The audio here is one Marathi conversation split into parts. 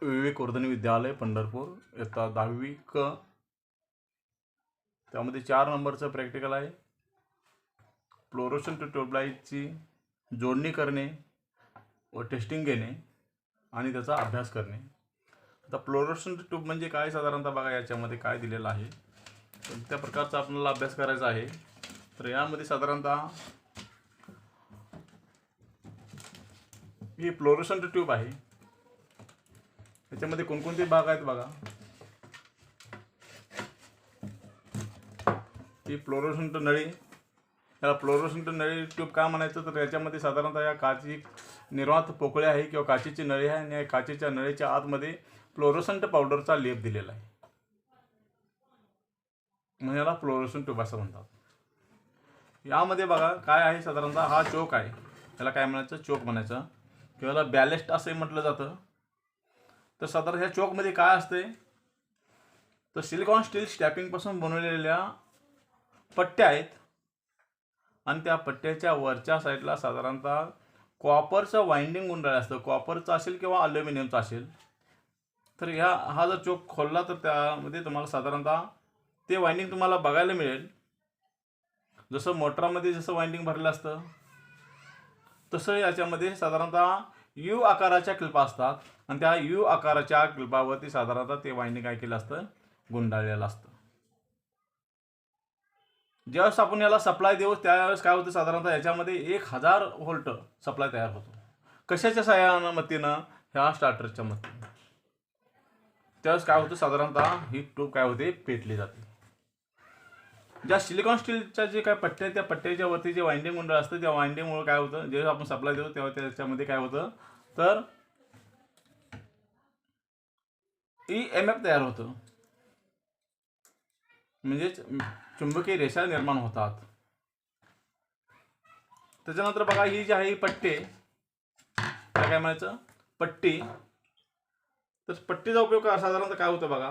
विवेक वर्धनी विद्यालय पंढरपूर इयत्ता 10वी क. त्यामध्ये 4 नंबरचं प्रॅक्टिकल आहे. फ्लोरोसेंट ट्यूबलाईटची जोडणी करणे व टेस्टिंग घेणे आणि त्याचा अभ्यास करणे. आता फ्लोरोसेंट ट्यूब म्हणजे काय साधारणतः बघा, याच्यामध्ये काय दिलेलं आहे त्या प्रकारचा आपल्याला अभ्यास करायचा आहे. तर यामध्ये साधारणतः ही फ्लोरोसेंट ट्यूब आहे. याच्यामध्ये कोणकोणते भाग आहेत बघा. ही फ्लोरोसेंट नळी, याला फ्लोरोसेंट नळी ट्यूब का म्हणायचं, तर याच्यामध्ये साधारणतः या काची निर्वात पोकळी आहे किंवा काचेची नळी आहे आणि या काचेच्या नळीच्या आतमध्ये फ्लोरोसेंट पावडरचा लेप दिलेला आहे, म्हणजे याला फ्लोरोसेंट ट्यूब असं म्हणतात. यामध्ये बघा काय आहे, साधारणतः हा चोक आहे, याला काय म्हणायचं, चोक म्हणायचं किंवा याला बॅलेस्ट असे म्हटलं जातं. तर साधारण ह्या चोकमध्ये काय असते, तर सिलिकॉन स्टील स्टॅपिंगपासून बनवलेल्या पट्ट्या आहेत आणि त्या पट्ट्याच्या वरच्या साईडला साधारणतः कॉपरचं वाइंडिंग गुंडाळ असतं. कॉपरचं असेल किंवा अल्युमिनियमचं असेल. तर हा जर चोक खोलला तर त्यामध्ये तुम्हाला साधारणतः ते वाइंडिंग तुम्हाला बघायला मिळेल. जसं मोटरमध्ये जसं वाइंडिंग भरलं असतं तसं याच्यामध्ये साधारणतः यू आकाराच्या क्लिपा असतात आणि त्या यू आकाराच्या क्लिपावरती साधारणतः ते वाइंडिंग काय केलं असतं, गुंडाळलेलं असतं. ज्यावेळेस आपण याला सप्लाय देऊ त्यावेळेस काय होतं, साधारणतः याच्यामध्ये 1000 व्होल्ट सप्लाय तयार होतो. कशाच्या सहाय्यानं मतीनं, ह्या स्टार्टरच्या मतीनं. त्यावेळेस काय होतं, साधारणतः ही ट्यूब काय होते, पेटली जाते. ज्या सिलिकॉन स्टीलच्या जे काय पट्ट्या, त्या पट्ट्याच्या वरती जे वाइंडिंग गुंडाळ असतं त्या वाइंडिंगमुळे काय होतं, जेव्हा आपण सप्लाय देतो तेव्हा त्याच्यामध्ये काय होतं, तर EMF तयार होतं, म्हणजेच चुंबकीय रेषा निर्माण होतात. त्याच्यानंतर बघा ही जी आहे पट्टी, काय म्हणायचं, पट्टी. तर पट्टीचा उपयोग साधारणतः काय होतं बघा,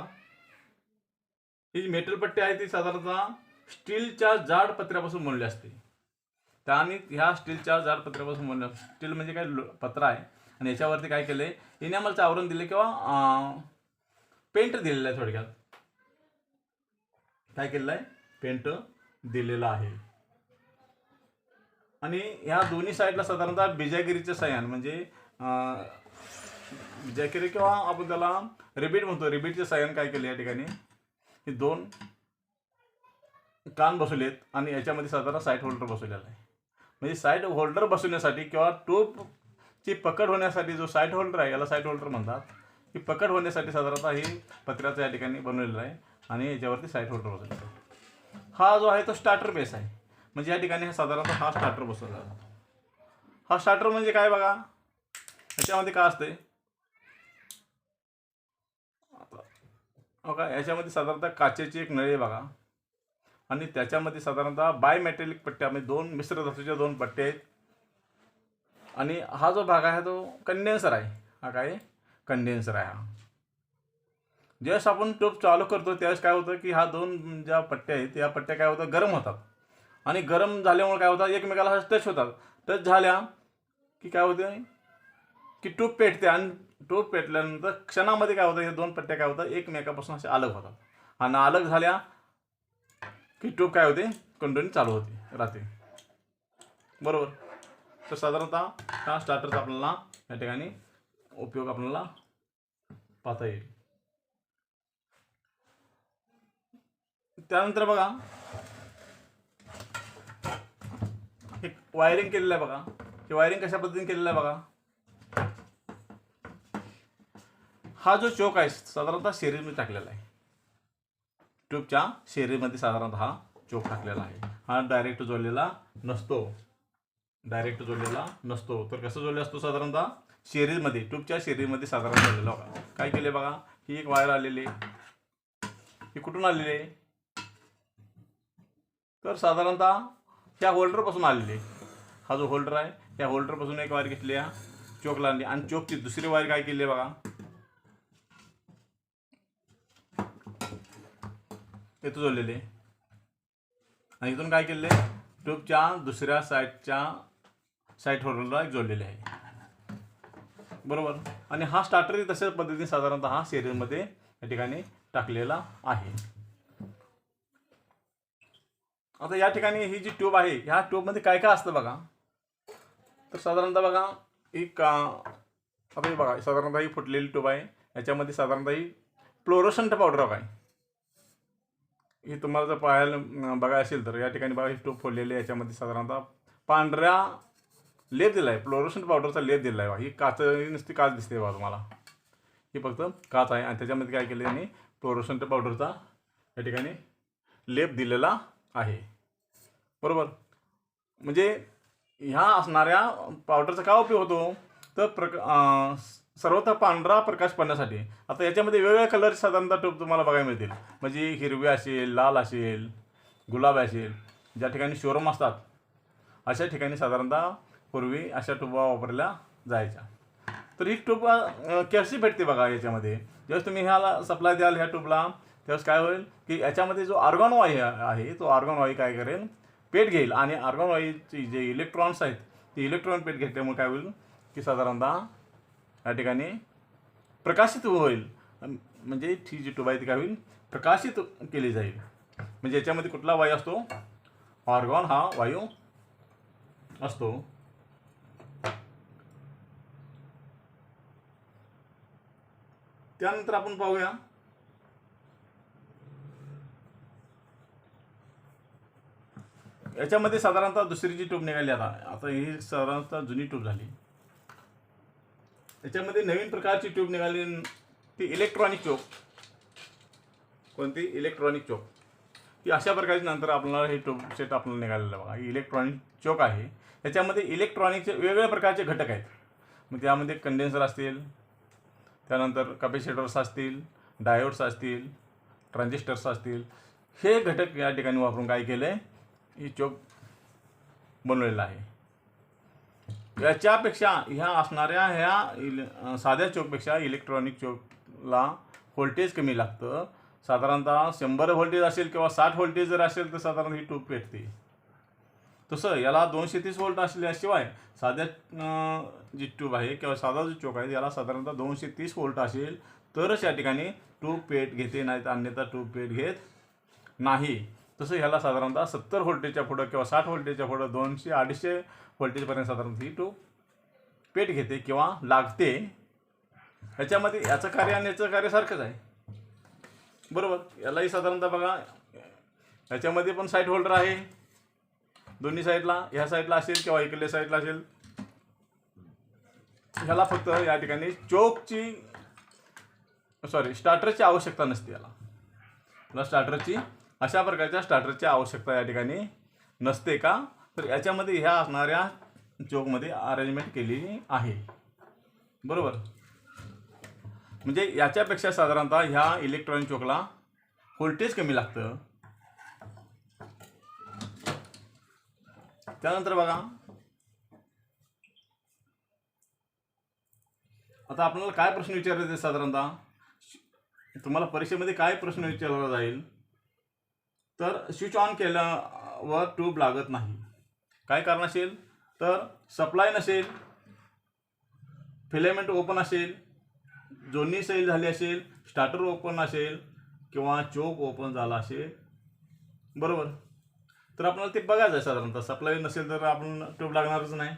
ही जी मेटल पट्टी आहे ती साधारणतः स्टीलच्या जाड पत्र्यापासून बनवली असते. त्याने ह्या स्टीलच्या जाड पत्र्यापासून बनवलं, स्टील म्हणजे काय पत्रा आहे आणि याच्यावरती काय केलंय, इनॅमलचं आवरण दिले किंवा पेंट दिलेलं आहे. थोडक्यात काय केलेलं आहे, पेंट दिलेला आहे. आणि ह्या दोन्ही साईडला साधारणतः बिजागिरीचं सायान, म्हणजे बिजागिरी किंवा आपण त्याला रिबीट म्हणतो, रिबीटचे सायान काय केले, या ठिकाणी हे 2 कान बसवलेत आणि याच्यामध्ये साधारण साईड होल्डर बसवलेला आहे. म्हणजे साईड होल्डर बसवण्यासाठी किंवा ट्यूबची पकड होण्यासाठी जो साईड होल्डर आहे, याला साईड होल्डर म्हणतात. ही पकड होण्यासाठी साधारणतः ही पत्र्याचं या ठिकाणी बनवलेलं आहे आणि याच्यावरती साईड होल्डर बसवलेला आहे. हा जो आहे तो स्टार्टर बेस आहे, म्हणजे या ठिकाणी साधारणतः हा स्टार्टर बसवला जातो. हा स्टार्टर म्हणजे काय बघा, याच्यामध्ये काय असते बघा, याच्यामध्ये साधारणतः काचेची एक नळी बघा आणि त्याच्यामध्ये साधारणतः बायमेटॅलिक पट्ट्या, म्हणजे 2 मिश्र धातूच्या 2 पट्ट्या आहेत. आणि हा जो भाग आहे तो कंडेन्सर आहे. हा काय, कंडेन्सर आहे. हा ज्यावेळेस आपण ट्यूब चालू करतो त्यावेळेस काय होतं की ह्या 2 ज्या पट्ट्या आहेत या पट्ट्या काय होतात, गरम होतात आणि गरम झाल्यामुळे काय होतं, एकमेकाला टच होतात. टच झाल्या की काय होते की ट्यूब पेटते आणि ट्यूब पेटल्यानंतर क्षणामध्ये काय होतं, या 2 पट्ट्या काय होतात, एकमेकापासून असे अलग होतात आणि अलग झाल्या की ट्यूब काय होते, कंटिन्यू चालू होते राहते, बरोबर. तर साधारणतः हा स्टार्टरचा आपल्याला या ठिकाणी उपयोग आपल्याला पाहता येईल. त्यानंतर बघा हे वायरिंग केलेलं आहे बघा. हे वायरिंग कशा पद्धतीने केलेलं आहे बघा. हा जो चोक आहे साधारणतः सिरीजमध्ये टाकलेला आहे, ट्यूबच्या सिरीजमध्ये साधारणतः हा चोक टाकलेला आहे. हा डायरेक्ट जोडलेला नसतो, डायरेक्ट जोडलेला नसतो. तर कसं जोडलेला असतो, साधारणतः सिरीजमध्ये, ट्यूबच्या सिरीजमध्ये साधारण जोडलेला बघा. काय केले बघा, ही एक वायर आलेली, ही कुठून आलेली आहे, तर साधारणतः ह्या होल्डरपासून आलेली. हा जो होल्डर आहे या होल्डरपासून एक वायर घेतली, चोकला आणली आणि चोकची दुसरी वायर काय केली बघा, इथं जोडलेले आणि इथून काय केले, ट्यूबच्या दुसऱ्या साईडच्या साईड होल्डरला जोडलेले आहे. बरोबर. आणि हा स्टार्टर तशाच पद्धतीने साधारणतः हा सिरीजमध्ये या ठिकाणी टाकलेला आहे. आता या ठिकाणी ही जी ट्यूब आहे, ह्या ट्यूबमध्ये काय काय असतं बघा. तर साधारणतः बघा एक आता हे बघा, साधारणतः ही फुटलेली ट्यूब आहे. याच्यामध्ये साधारणतः ही फ्लोरोसंट पावडर आहे. ही तुम्हाला जर पाहायला बघायला असेल तर या ठिकाणी बघा, ही ट्यूब फोडलेली आहे. याच्यामध्ये साधारणतः पांढऱ्या लेप दिला आहे, फ्लोरोसंट पावडरचा लेप दिला आहे. ही काच नुसती काच दिसते बघा तुम्हाला, ही फक्त काच आहे. आणि त्याच्यामध्ये काय केलं त्यांनी, फ्लोरोसंट पावडरचा या ठिकाणी लेप दिलेला आहे. बरोबर. म्हणजे ह्या असणाऱ्या पावडरचा काय उपयोग होतो, तर सर्वत्र पांढरा प्रकाश पडण्यासाठी. आता याच्यामध्ये वेगवेगळ्या कलरचे साधारणतः ट्यूब तुम्हाला बघायला मिळतील. म्हणजे हिरवी असेल, लाल असेल, गुलाबी असेल. ज्या ठिकाणी शोरूम असतात अशा ठिकाणी साधारणतः पूर्वी अशा ट्यूबा वापरल्या जायच्या. तर ही ट्यूब कशी भेटते बघा. याच्यामध्ये ज्यावेळेस तुम्ही ह्याला सप्लाय द्याल ह्या ट्यूबला, त्यावेळेस काय होईल की याच्यामध्ये जो आर्गॉन वायू आहे, तो आर्गॉन वायू काय करेल, पेट घेईल. आणि आर्गॉन वायूची जे इलेक्ट्रॉन्स आहेत ते इलेक्ट्रॉन पेट घेतल्यामुळे काय होईल की साधारणतः या ठिकाणी प्रकाशित होईल. म्हणजे ही जी ट्यूब आहे ती काय होईल, प्रकाशित केली जाईल. म्हणजे याच्यामध्ये कुठला वायू असतो, आर्गॉन हा वायू असतो. त्यानंतर आपण पाहूया याच्यामध्ये साधारणतः दुसरी जी ट्यूब निघाली. आता ही साधारणतः जुनी ट्यूब झाली. याच्यामध्ये नवीन प्रकारची ट्यूब निघाली, ती इलेक्ट्रॉनिक ट्यूब. कोणती, इलेक्ट्रॉनिक चोक. ती अशा प्रकारची नंतर आपल्याला हे ट्यूब सेट आपल्याला निघालेलं बघा. ही इलेक्ट्रॉनिक चोक आहे. याच्यामध्ये इलेक्ट्रॉनिकचे वेगवेगळ्या प्रकारचे घटक आहेत. मग त्यामध्ये कंडेन्सर असतील, त्यानंतर कॅपॅसिटर्स असतील, डायोड्स असतील, ट्रान्झिस्टर्स असतील. हे घटक या ठिकाणी वापरून काय केलं आहे, ही चोक बनवलेलं आहे. याच्यापेक्षा ह्या असणाऱ्या ह्या साध्या चोकपेक्षा इलेक्ट्रॉनिक चोकला व्होल्टेज कमी लागतं. साधारणतः 100 व्होल्टेज असेल किंवा 60 व्होल्टेज जर असेल तर साधारण ही ट्यूब पेटते. तसं याला 230 व्होल्ट असल्याशिवाय साध्या जी ट्यूब आहे किंवा साधा जो चोक आहे याला साधारणतः 230 व्होल्ट असेल तरच या ठिकाणी ट्यूब पेट घेते, नाही तर अन्यथा ट्यूब पेट घेत नाही. तसं ह्याला साधारणतः 70 व्होल्टेजच्या पुढं किंवा 60 व्होल्टेजच्या पुढं 200-250 व्होल्टेजपर्यंत साधारणतः ही ट्यूब पेट घेते किंवा लागते. ह्याच्यामध्ये याचं कार्य आणि याचं कार्य सारखंच आहे. बरोबर. यालाही साधारणतः बघा, याच्यामध्ये पण साईड होल्डर आहे दोन्ही साईडला. ह्या साईडला असेल किंवा इकडल्या साईडला असेल. ह्याला फक्त या ठिकाणी स्टार्टरची आवश्यकता नसते. याला स्टार्टरची अशा प्रकारच्या स्टार्टरची आवश्यकता या ठिकाणी नसते. का तर याच्यामध्ये ह्या असणाऱ्या चोकमध्ये अरेंजमेंट केलेली आहे. बरोबर. म्हणजे याच्यापेक्षा साधारणतः ह्या इलेक्ट्रॉनिक चोकला व्होल्टेज कमी लागतं. त्यानंतर बघा, आता आपल्याला काय प्रश्न विचारायचे, साधारणतः तुम्हाला परीक्षेमध्ये काय प्रश्न विचारला जाईल, तर स्विच ऑन केल्यावर ट्यूब लागत नाही. काय कारण असेल, तर सप्लाय नसेल, फिलेमेंट ओपन असेल, जोडणी सैल झाली असेल, स्टार्टर ओपन असेल किंवा चोक ओपन झाला असेल. बरोबर. तर आपल्याला ते बघायचं आहे. साधारणतः सप्लाय नसेल तर आपण ट्यूब लागणारच नाही.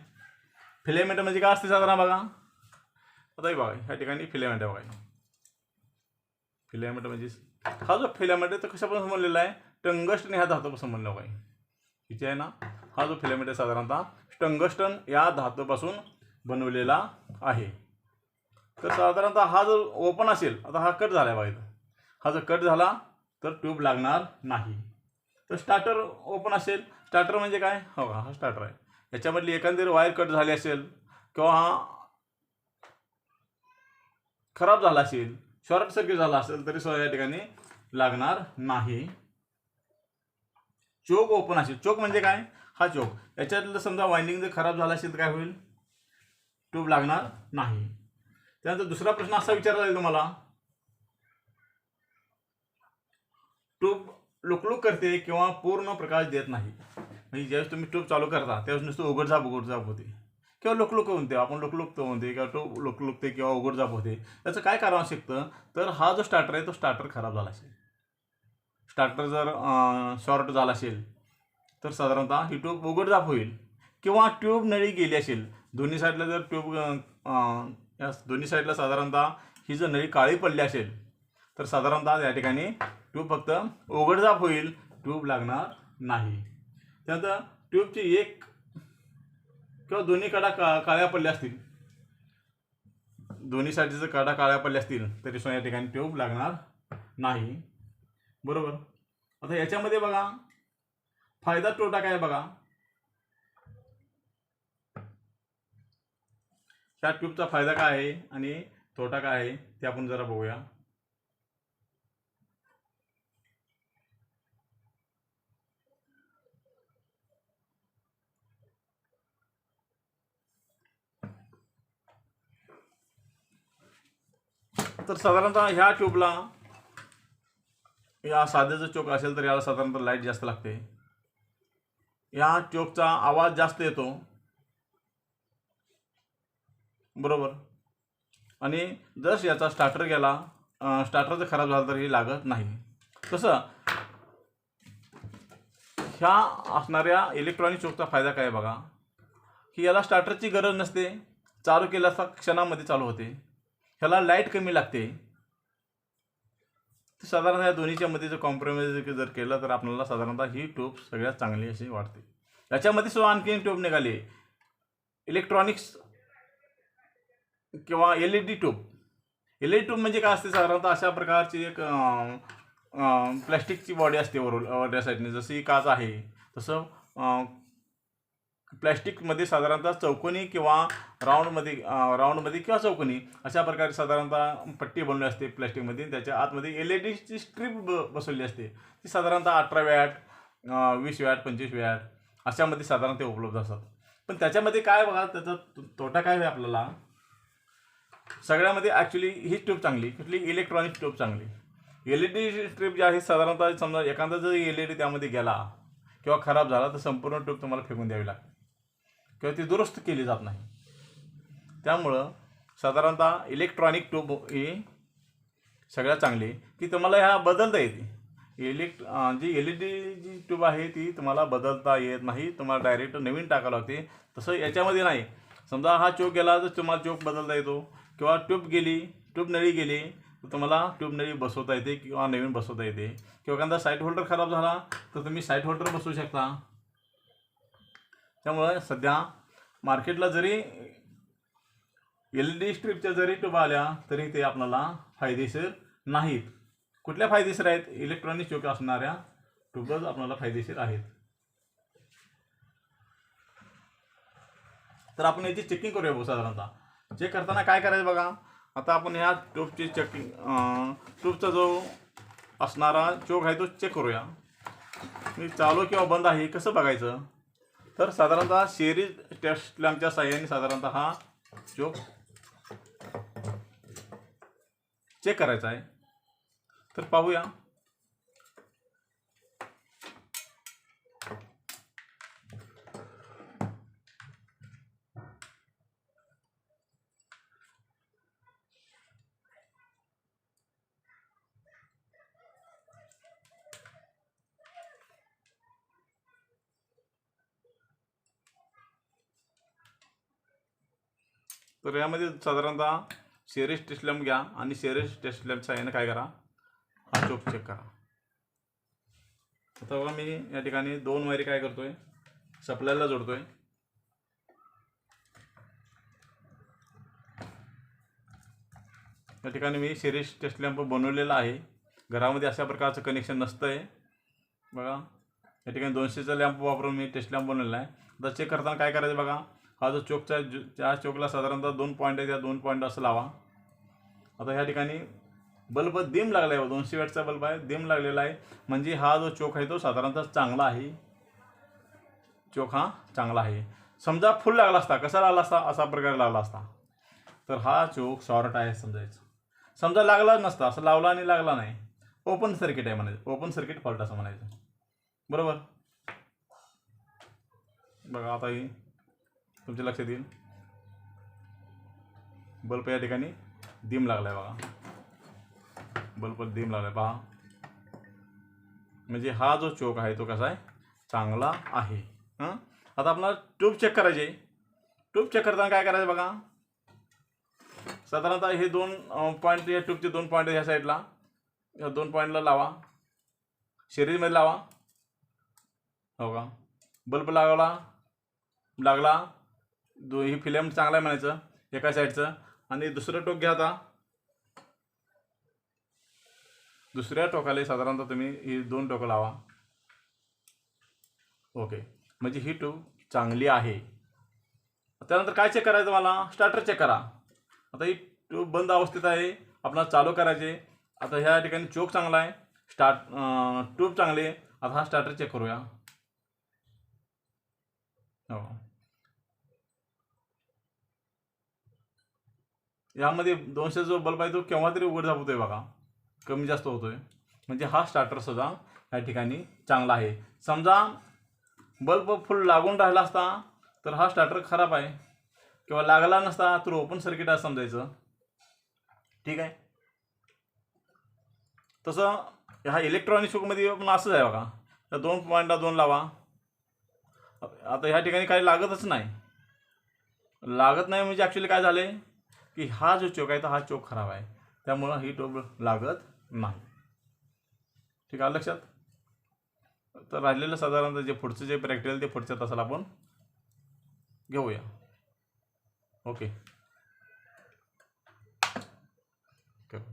फिलेमेंट म्हणजे काय असते साधारण बघा. आता बघा ह्या ठिकाणी फिलेमेंट आहे बघा. फिलेमेंट म्हणजे हा जो फिलेमेंट आहे तो कशापासून बनलेला आहे, टंगस्टन ह्या धातूपासून बनलेला आहे. ठीक आहे ना. हा जो फिलेमेंट आहे साधारणतः टंगस्टन या धातूपासून बनवलेला आहे. तर साधारणतः हा जर ओपन असेल, आता हा कट झाला आहे बघा. हा जर कट झाला तर ट्यूब लागणार नाही. तर स्टार्टर ओपन असेल, स्टार्टर म्हणजे काय, हो हा स्टार्टर आहे. याच्यामधली एखादी वायर कट झाली असेल किंवा हा खराब झाला असेल, शॉर्ट सर्किट झाला असेल तरी सुद्धा या ठिकाणी लागणार नाही. चोक ओपन असेल, चोक म्हणजे काय, हा चोक. याच्यातलं समजा वाइंडिंग जर खराब झाला असेल तर काय होईल, ट्यूब लागणार नाही. त्यानंतर दुसरा प्रश्न असा विचारला जाईल तुम्हाला, ट्यूब लुकलुक करते किंवा पूर्ण प्रकाश देत नाही. म्हणजे ज्यावेळेस तुम्ही ट्यूब चालू करता त्यावेळेस नुसतं उघडझाप होते. किंवा लुकलुक म्हणते, आपण लुकलुकतो म्हणते किंवा तो लुकलुकते किंवा उघडझाप होते. याचं काय कारण असू शकतं, तर हा जो स्टार्टर आहे तो स्टार्टर खराब झाला असेल. स्टार्टर जर शॉर्ट झाला असेल तर साधारणतः ही ट्यूब उघडझाप होईल किंवा ट्यूब नळी गेली असेल. दोन्ही साईडला जर ट्यूब या दोन्ही साईडला साधारणतः ही जर नळी काळी पडली असेल तर साधारणतः या ठिकाणी ट्यूब फक्त उघडझाप होईल, ट्यूब लागणार नाही. त्यानंतर ट्यूबची एक किंवा दोन्ही कडा काळ्या पडल्या असतील, दोन्ही साईडचे जर कडा काळ्या पडल्या असतील तरी सुद्धा या ठिकाणी ट्यूब लागणार नाही. बरोबर. आता याच्यामध्ये बघा फायदा तोटा काय बघा. ह्या ट्यूबचा फायदा काय आहे आणि तोटा काय आहे ते आपण जरा बघूया. तर साधारणतः ह्या ट्यूबला, या साध्याचं चोक असेल तर याला साधारणतः लाईट जास्त लागते. या चोकचा आवाज जास्त येतो. बरोबर. आणि जर याचा स्टार्टर गेला, स्टार्टर जर खराब झाला तर हे लागत नाही. तसं ह्या असणाऱ्या इलेक्ट्रॉनिक चोकचा फायदा काय बघा, की याला स्टार्टरची गरज नसते, चालू केला असता क्षणामध्ये चालू होते. ह्याला लाईट कमी लागते. साधारण या दोन्हीच्या मध्ये जर कॉम्प्रोमाइज जर केलं तर आपल्याला साधारणतः ही ट्यूब सगळ्यात चांगली अशी वाटते. याच्यामध्ये सुद्धा आणखी ट्यूब निघाली, इलेक्ट्रॉनिक्स किंवा LED ट्यूब. LED ट्यूब म्हणजे काय असते, साधारणतः अशा प्रकारची एक प्लॅस्टिकची बॉडी असते वरच्या साईडने. जशी काच आहे तसं प्लॅस्टिकमध्ये साधारणतः चौकोनी किंवा राऊंडमध्ये किंवा चौकोनी अशा प्रकारे साधारणतः पट्टी बनवली असते प्लॅस्टिकमध्ये. त्याच्या आतमध्ये LEDची स्ट्रीप बसवली असते. ती साधारणतः 18 वॅट, 20 वॅट, 25 वॅट अशामध्ये साधारण ते उपलब्ध असतात. पण त्याच्यामध्ये काय बघा, त्याचा तोटा काय आहे आपल्याला, सगळ्यामध्ये ॲक्च्युली ही ट्यूब चांगली, कुठली इलेक्ट्रॉनिक ट्यूब चांगली. LED स्ट्रीप जी आहे साधारणतः समजा एखादा जर LED त्यामध्ये गेला किंवा खराब झाला तर संपूर्ण ट्यूब तुम्हाला फेकून द्यावी लागते किंवा ती दुरुस्त केली जात नाही. त्यामुळं साधारणतः इलेक्ट्रॉनिक ट्यूब ही सगळ्यात चांगली, की तुम्हाला ह्या बदलता येते. जी LED जी ट्यूब आहे ती तुम्हाला बदलता येत नाही, तुम्हाला डायरेक्ट नवीन टाकावं लागते. तसं याच्यामध्ये नाही. समजा हा चोक गेला तर तुम्हाला चोक बदलता येतो किंवा ट्यूब गेली, ट्यूब नळी गेली तर तुम्हाला ट्यूब नळी बसवता येते किंवा नवीन बसवता येते. किंवा एखादा साईट होल्डर खराब झाला तर तुम्ही साईट होल्डर बसवू शकता. त्यामुळे सध्या मार्केटला जरी LED स्ट्रीपच्या जरी ट्यूब आल्या तरी ते आपल्याला फायदेशीर नाहीत. कुठल्या फायदेशीर आहेत, इलेक्ट्रॉनिक चोक असणाऱ्या ट्यूबच आपल्याला फायदेशीर आहेत. तर आपण याची चेकिंग करूया भाऊ. साधारणतः चेक करताना काय करायचं बघा. आता आपण ह्या ट्यूबची चेकिंग, ट्यूबचा जो असणारा चोक आहे तो चेक करूया. मी चालू किंवा बंद आहे कसं बघायचं, तर साधारणतः सिरीज टेस्ट लॅम्पच्या साहाय्याने साधारणतः हा चोक चेक करायचा आहे. तर पाहूया. तर यामध्ये साधारणतः सिरीज टेस्ट लॅम्प घ्या आणि सिरीज टेस्ट लॅम्पच्या साहाय्याने काय करा, हा चोक चेक करा. आता बघा मी या ठिकाणी 2 वायरी काय करतोय, सप्लायला जोडतोय. या ठिकाणी मी सिरीज टेस्ट लॅम्प बनवलेला आहे. घरामध्ये अशा प्रकारचं कनेक्शन नसतंय. बघा या ठिकाणी 200चा लॅम्प वापरून मी टेस्ट लॅम्प बनवलेला आहे. आता चेक करताना काय करायचं बघा, हा जो चोकचा त्या चोकला साधारणतः 2 पॉईंट आहे, त्या 2 पॉईंट असं लावा. आता ह्या ठिकाणी बल्ब डिम लागला आहे, 200 वॅटचा बल्ब आहे, डिम लागलेला आहे. म्हणजे हा जो चोक आहे तो साधारणतः चांगला आहे. चोक हा चांगला आहे. समजा फुल लागला असता, कसा लागला असता, असा प्रकारे लागला असता तर हा चोक शॉर्ट आहे समजायचं. समजा लागला नसता, असं लावला आणि लागला नाही, ओपन सर्किट आहे म्हणायचं, ओपन सर्किट फॉल्ट असं म्हणायचं. बरोबर. बघा आता ही तुमच्या लक्षात येईल. बल्ब या ठिकाणी डिम लागला आहे बघा, बल्ब डिम लागला आहे पहा. म्हणजे हा जो चोक आहे तो कसा आहे, चांगला आहे. आता आपल्याला ट्यूब चेक करायची आहे. ट्यूब चेक करताना काय करायचं बघा, साधारणतः हे 2 पॉईंट, या ट्यूबचे 2 पॉईंट ह्या साईडला, या 2 पॉईंटला लावा, सिरीजमध्ये लावा. हो का, बल्ब लागला. ही फिल्म चांगला आहे म्हणायचं एका साईडचं. आणि दुसरं टोक घ्या. आता दुसऱ्या टोकाला साधारणतः तुम्ही ही 2 टोकं लावा. ओके, म्हणजे ही ट्यूब चांगली आहे. त्यानंतर काय चेक करायचं मला, स्टार्टर चेक करा. आता ही ट्यूब बंद अवस्थेत आहे, आपल्याला चालू करायचे. आता ह्या ठिकाणी चोक चांगला आहे, ट्यूब चांगली आहे. आता हा स्टार्टर चेक करूया. हो, यामध्ये 200 जो बल्ब आहे तो केव्हा तरी उघड झाप होतोय बघा, कमी जास्त होतोय. म्हणजे हा स्टार्टर सुद्धा या ठिकाणी चांगला आहे. समजा बल्ब फुल लागून राहिला असता तर हा स्टार्टर खराब आहे, किंवा लागला नसता तर ओपन सर्किट असं समजायचं. ठीक आहे. तसं ह्या इलेक्ट्रॉनिक शोकमध्ये पण असंच आहे बघा, त्या 2 पॉईंटला 2 लावा. आता ह्या ठिकाणी काही लागतच नाही. लागत नाही म्हणजे ॲक्च्युली काय झाले की हा जो चोक आहे तर हा चोक खराब आहे, त्यामुळं ही ट्यूब लागत नाही. ठीक आहे लक्षात. तर राहिलेलं साधारणतः जे पुढचं जे प्रॅक्टिकल ते पुढच्या तासाला आपण घेऊया. ओके.